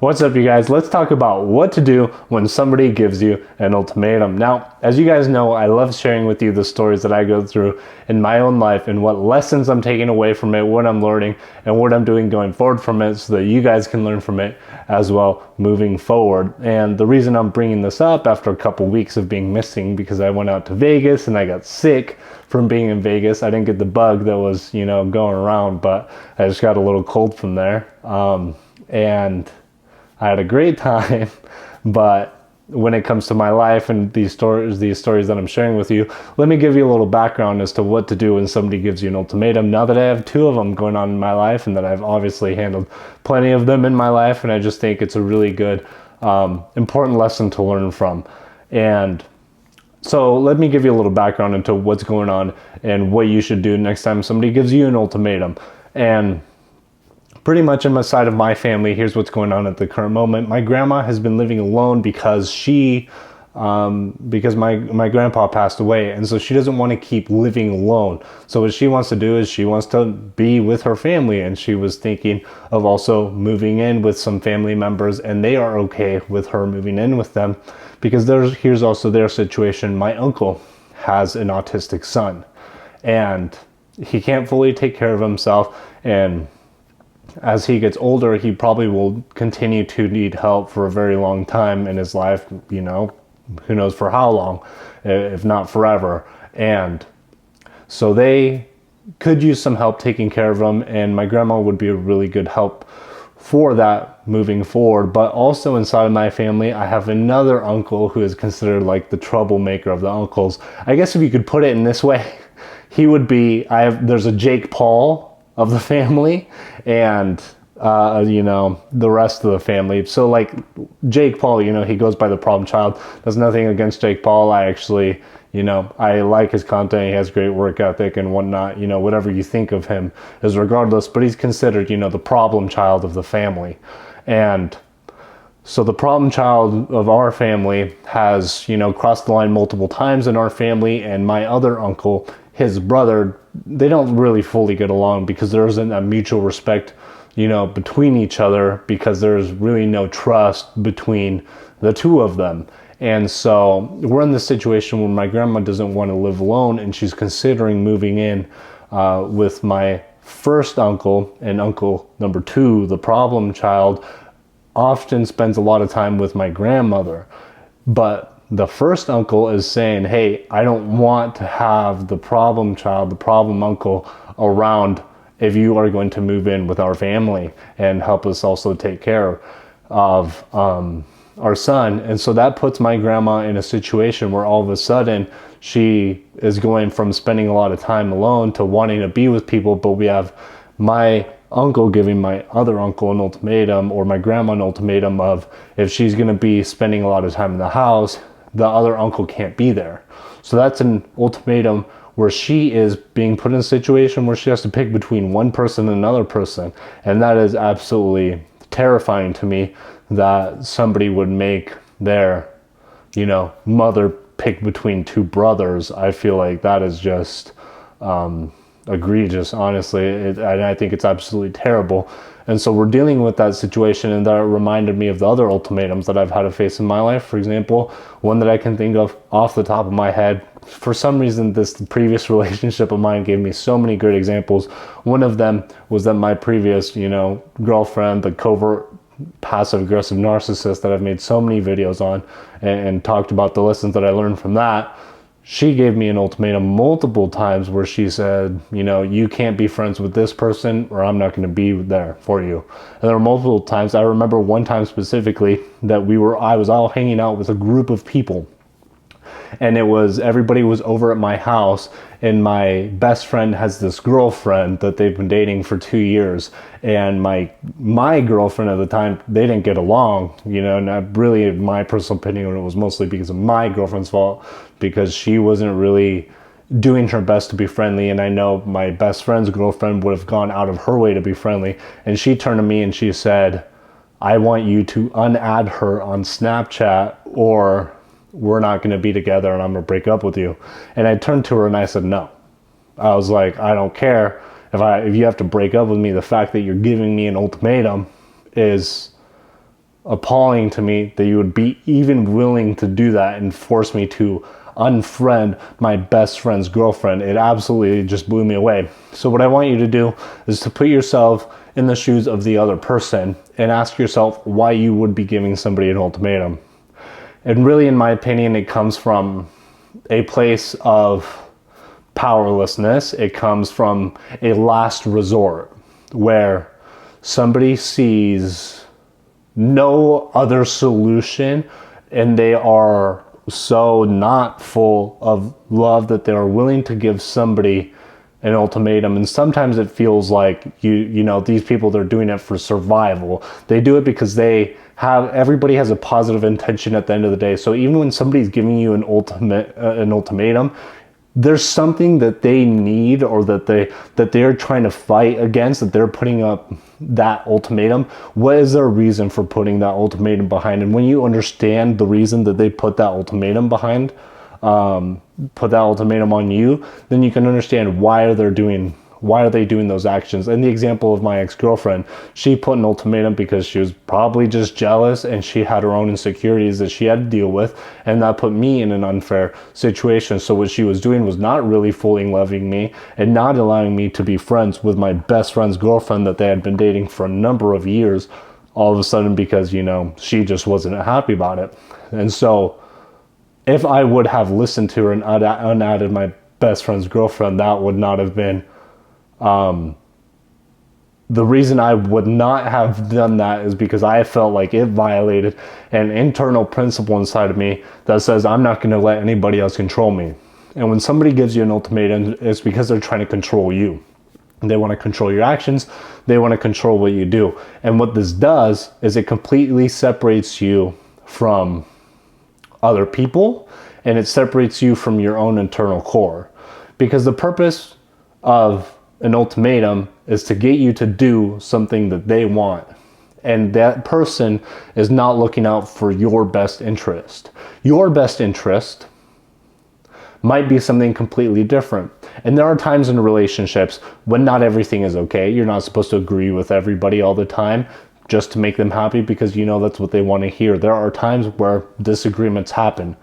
What's up, you guys? Let's talk about what to do when somebody gives you an ultimatum. Now, as you guys know, I love sharing with you the stories that I go through in my own life and what lessons I'm taking away from it, what I'm learning, and what I'm doing going forward from it so that you guys can learn from it as well moving forward. And the reason I'm bringing this up after a couple weeks of being missing, because I went out to Vegas and I got sick from being in Vegas. I didn't get the bug that was, going around, but I just got a little cold from there. And I had a great time, but when it comes to my life and these stories that I'm sharing with you, let me give you a little background as to what to do when somebody gives you an ultimatum. Now that I have two of them going on in my life, and that I've obviously handled plenty of them in my life, and I just think it's a really good, important lesson to learn from. And so let me give you a little background into what's going on and what you should do next time somebody gives you an ultimatum. And pretty much on the side of my family, here's what's going on at the current moment. My grandma has been living alone because my grandpa passed away, and so she doesn't want to keep living alone. So what she wants to do is she wants to be with her family, and she was thinking of also moving in with some family members, and they are okay with her moving in with them because here's also their situation. My uncle has an autistic son, and he can't fully take care of himself, and as he gets older, he probably will continue to need help for a very long time in his life, who knows for how long, if not forever. And so they could use some help taking care of him, and my grandma would be a really good help for that moving forward. But also inside of my family, I have another uncle who is considered like the troublemaker of the uncles. I guess if you could put it in this way, he would be, there's a Jake Paul of the family, and the rest of the family. So like Jake Paul, he goes by the problem child. There's nothing against Jake Paul. I actually, I like his content. He has great work ethic and whatnot. Whatever you think of him is regardless, but he's considered, the problem child of the family. And so the problem child of our family has, crossed the line multiple times in our family, and my other uncle, his brother, they don't really fully get along because there isn't a mutual respect, between each other, because there's really no trust between the two of them. And so we're in this situation where my grandma doesn't want to live alone, and she's considering moving in with my first uncle, and uncle number two, the problem child, often spends a lot of time with my grandmother. But the first uncle is saying, hey, I don't want to have the problem child, the problem uncle around if you are going to move in with our family and help us also take care of our son. And so that puts my grandma in a situation where all of a sudden she is going from spending a lot of time alone to wanting to be with people. But we have my uncle giving my other uncle an ultimatum, or my grandma an ultimatum, of if she's going to be spending a lot of time in the house, the other uncle can't be there. So that's an ultimatum where she is being put in a situation where she has to pick between one person and another person. And that is absolutely terrifying to me, that somebody would make their, mother pick between two brothers. I feel like that is just egregious, honestly. And I think it's absolutely terrible. And so we're dealing with that situation, and that reminded me of the other ultimatums that I've had to face in my life. For example, one that I can think of off the top of my head, for some reason this previous relationship of mine gave me so many great examples. One of them was that my previous, girlfriend, the covert passive aggressive narcissist that I've made so many videos on and talked about the lessons that I learned from that, she gave me an ultimatum multiple times where she said, you can't be friends with this person or I'm not going to be there for you. And there were multiple times. I remember one time specifically that I was all hanging out with a group of people, and everybody was over at my house, and my best friend has this girlfriend that they've been dating for 2 years, and my girlfriend at the time, they didn't get along, and really, in my personal opinion, it was mostly because of my girlfriend's fault, because she wasn't really doing her best to be friendly. And I know my best friend's girlfriend would have gone out of her way to be friendly, and she turned to me and she said, I want you to unadd her on Snapchat, or we're not going to be together and I'm going to break up with you. And I turned to her and I said, no. I was like, I don't care if you have to break up with me. The fact that you're giving me an ultimatum is appalling to me that you would be even willing to do that and force me to unfriend my best friend's girlfriend. It absolutely just blew me away. So what I want you to do is to put yourself in the shoes of the other person and ask yourself why you would be giving somebody an ultimatum. And really, in my opinion, it comes from a place of powerlessness. It comes from a last resort where somebody sees no other solution and they are so not full of love that they are willing to give somebody an ultimatum. And sometimes it feels like you know these people, they're doing it for survival. They do it because everybody has a positive intention at the end of the day. So even when somebody's giving you an ultimatum, there's something that they need, or that they're trying to fight against, that they're putting up that ultimatum. What is their reason for putting that ultimatum behind? And when you understand the reason that they put that ultimatum behind, put that ultimatum on you, then you can understand why are they doing those actions. And the example of my ex-girlfriend, she put an ultimatum because she was probably just jealous and she had her own insecurities that she had to deal with, and that put me in an unfair situation. So what she was doing was not really fully loving me and not allowing me to be friends with my best friend's girlfriend that they had been dating for a number of years, all of a sudden, because, you know, she just wasn't happy about it. And so if I would have listened to her and unadded my best friend's girlfriend, that would not have been the reason I would not have done that, is because I felt like it violated an internal principle inside of me that says I'm not going to let anybody else control me. And when somebody gives you an ultimatum, it's because they're trying to control you. They want to control your actions. They want to control what you do. And what this does is it completely separates you from other people, and it separates you from your own internal core. Because the purpose of an ultimatum is to get you to do something that they want. And that person is not looking out for your best interest. Your best interest might be something completely different. And there are times in relationships when not everything is okay. You're not supposed to agree with everybody all the time just to make them happy, because you know that's what they want to hear. There are times where disagreements happen.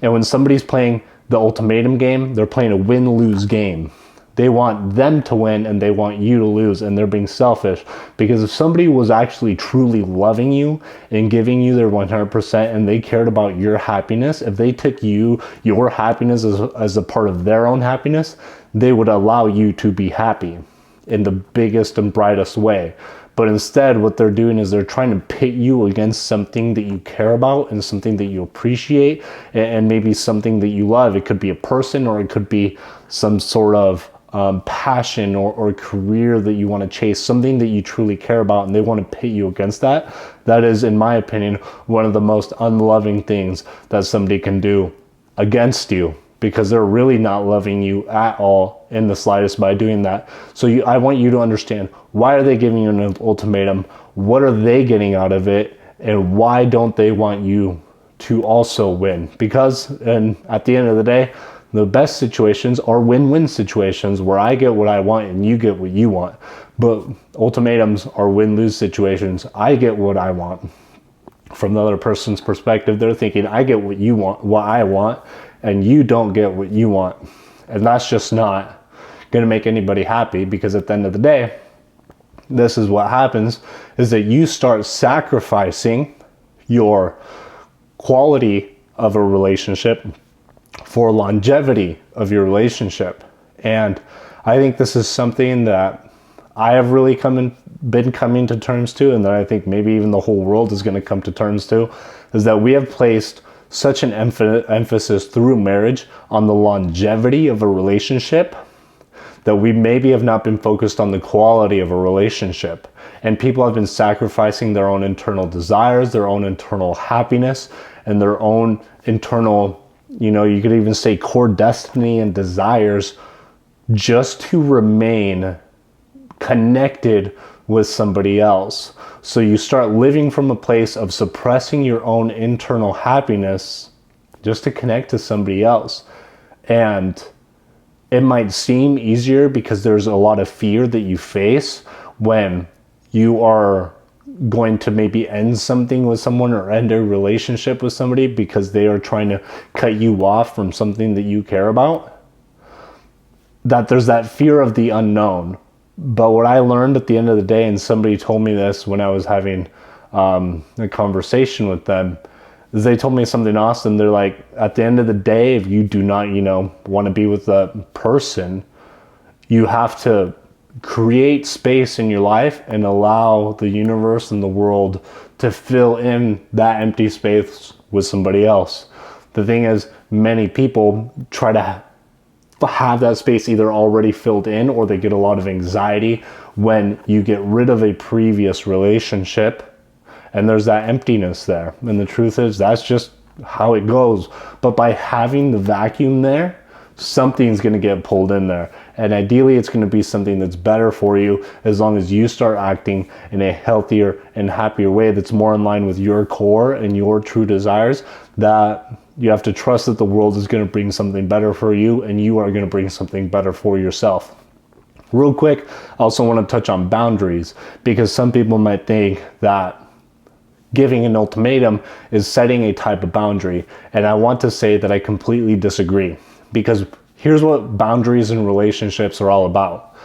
And when somebody's playing the ultimatum game, they're playing a win-lose game. They want them to win and they want you to lose, and they're being selfish. Because if somebody was actually truly loving you and giving you their 100% and they cared about your happiness, if they took your happiness as a part of their own happiness, they would allow you to be happy in the biggest and brightest way. But instead, what they're doing is they're trying to pit you against something that you care about and something that you appreciate, and maybe something that you love. It could be a person, or it could be some sort of passion or career that you want to chase, something that you truly care about, and they want to pit you against that. That is, in my opinion, one of the most unloving things that somebody can do against you, because they're really not loving you at all in the slightest by doing that. So I want you to understand, why are they giving you an ultimatum? What are they getting out of it? And why don't they want you to also win? Because, and at the end of the day, the best situations are win-win situations where I get what I want and you get what you want. But ultimatums are win-lose situations. I get what I want. From the other person's perspective, they're thinking, I get what you want, what I want, and you don't get what you want. And that's just not going to make anybody happy, because at the end of the day, this is what happens, is that you start sacrificing your quality of a relationship for longevity of your relationship. And I think this is something that I have really been coming to terms to, and that I think maybe even the whole world is going to come to terms to, is that we have placed such an emphasis through marriage on the longevity of a relationship that we maybe have not been focused on the quality of a relationship. And people have been sacrificing their own internal desires, their own internal happiness, and their own internal, you could even say core destiny and desires, just to remain connected with somebody else. So you start living from a place of suppressing your own internal happiness just to connect to somebody else. And it might seem easier because there's a lot of fear that you face when you are going to maybe end something with someone or end a relationship with somebody because they are trying to cut you off from something that you care about, that there's that fear of the unknown. But what I learned at the end of the day, and somebody told me this when I was having a conversation with them, is they told me something awesome. They're like, at the end of the day, if you do not, want to be with that person, you have to create space in your life and allow the universe and the world to fill in that empty space with somebody else. The thing is, many people try to have that space either already filled in, or they get a lot of anxiety when you get rid of a previous relationship and there's that emptiness there. And the truth is, that's just how it goes. But by having the vacuum there, something's going to get pulled in there. And ideally, it's going to be something that's better for you, as long as you start acting in a healthier and happier way that's more in line with your core and your true desires. That you have to trust that the world is going to bring something better for you, and you are going to bring something better for yourself. Real quick, I also want to touch on boundaries, because some people might think that giving an ultimatum is setting a type of boundary. And I want to say that I completely disagree, because here's what boundaries in relationships are all about.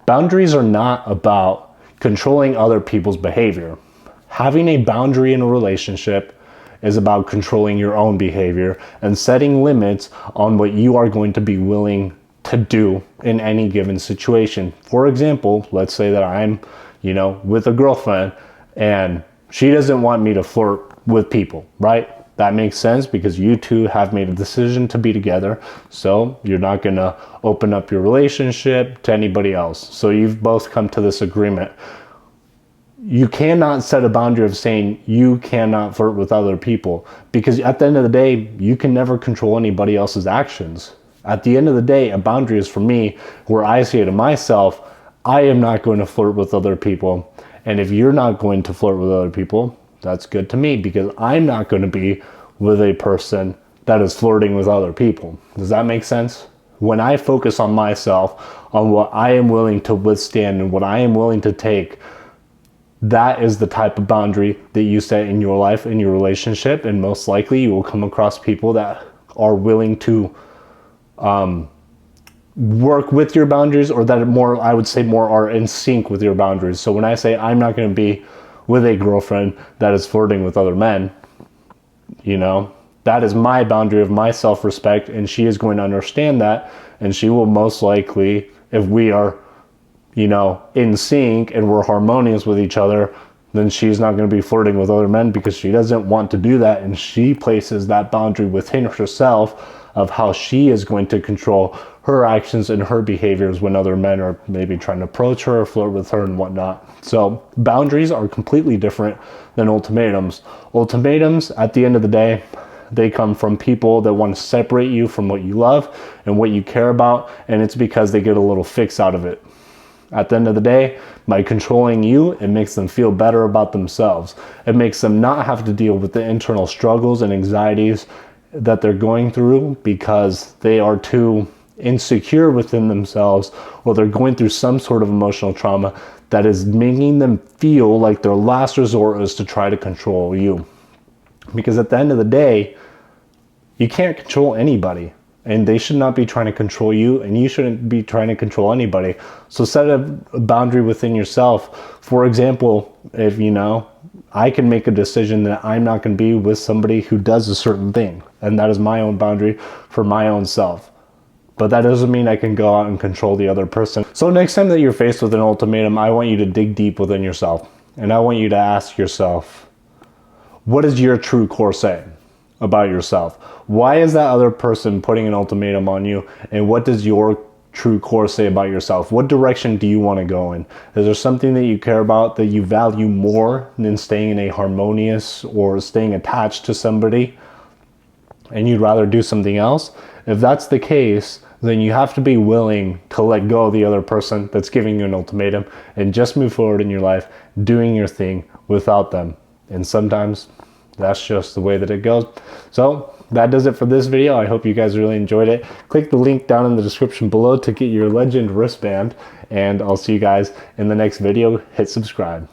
Boundaries are not about controlling other people's behavior. Having a boundary in a relationship is about controlling your own behavior and setting limits on what you are going to be willing to do in any given situation. For example, let's say that I'm, with a girlfriend and she doesn't want me to flirt with people, right? That makes sense, because you two have made a decision to be together. So you're not going to open up your relationship to anybody else. So you've both come to this agreement. You cannot set a boundary of saying you cannot flirt with other people, because at the end of the day, you can never control anybody else's actions. At the end of the day, a boundary is for me, where I say to myself, I am not going to flirt with other people. And if you're not going to flirt with other people, that's good to me, because I'm not going to be with a person that is flirting with other people. Does that make sense? When I focus on myself, on what I am willing to withstand and what I am willing to take, that is the type of boundary that you set in your life, in your relationship. And most likely you will come across people that are willing to work with your boundaries, or that I would say more are in sync with your boundaries. So when I say I'm not going to be with a girlfriend that is flirting with other men, that is my boundary of my self-respect, and she is going to understand that, and she will most likely, if we are, in sync and we're harmonious with each other, then she's not going to be flirting with other men, because she doesn't want to do that, and she places that boundary within herself of how she is going to control her actions and her behaviors when other men are maybe trying to approach her or flirt with her and whatnot. So boundaries are completely different than ultimatums. Ultimatums, at the end of the day, they come from people that want to separate you from what you love and what you care about, and it's because they get a little fix out of it. At the end of the day, by controlling you, it makes them feel better about themselves. It makes them not have to deal with the internal struggles and anxieties that they're going through, because they are too insecure within themselves, or they're going through some sort of emotional trauma that is making them feel like their last resort is to try to control you. Because at the end of the day, you can't control anybody, and they should not be trying to control you, and you shouldn't be trying to control anybody. So set a boundary within yourself. For example, if I can make a decision that I'm not going to be with somebody who does a certain thing, and that is my own boundary for my own self. But that doesn't mean I can go out and control the other person. So next time that you're faced with an ultimatum, I want you to dig deep within yourself, and I want you to ask yourself, what does your true core say about yourself? Why is that other person putting an ultimatum on you, and what does your true core say about yourself? What direction do you want to go in? Is there something that you care about, that you value more than staying in a harmonious or staying attached to somebody, and you'd rather do something else? If that's the case, then you have to be willing to let go of the other person that's giving you an ultimatum and just move forward in your life, doing your thing without them. And sometimes that's just the way that it goes. So that does it for this video. I hope you guys really enjoyed it. Click the link down in the description below to get your legend wristband, and I'll see you guys in the next video. Hit subscribe.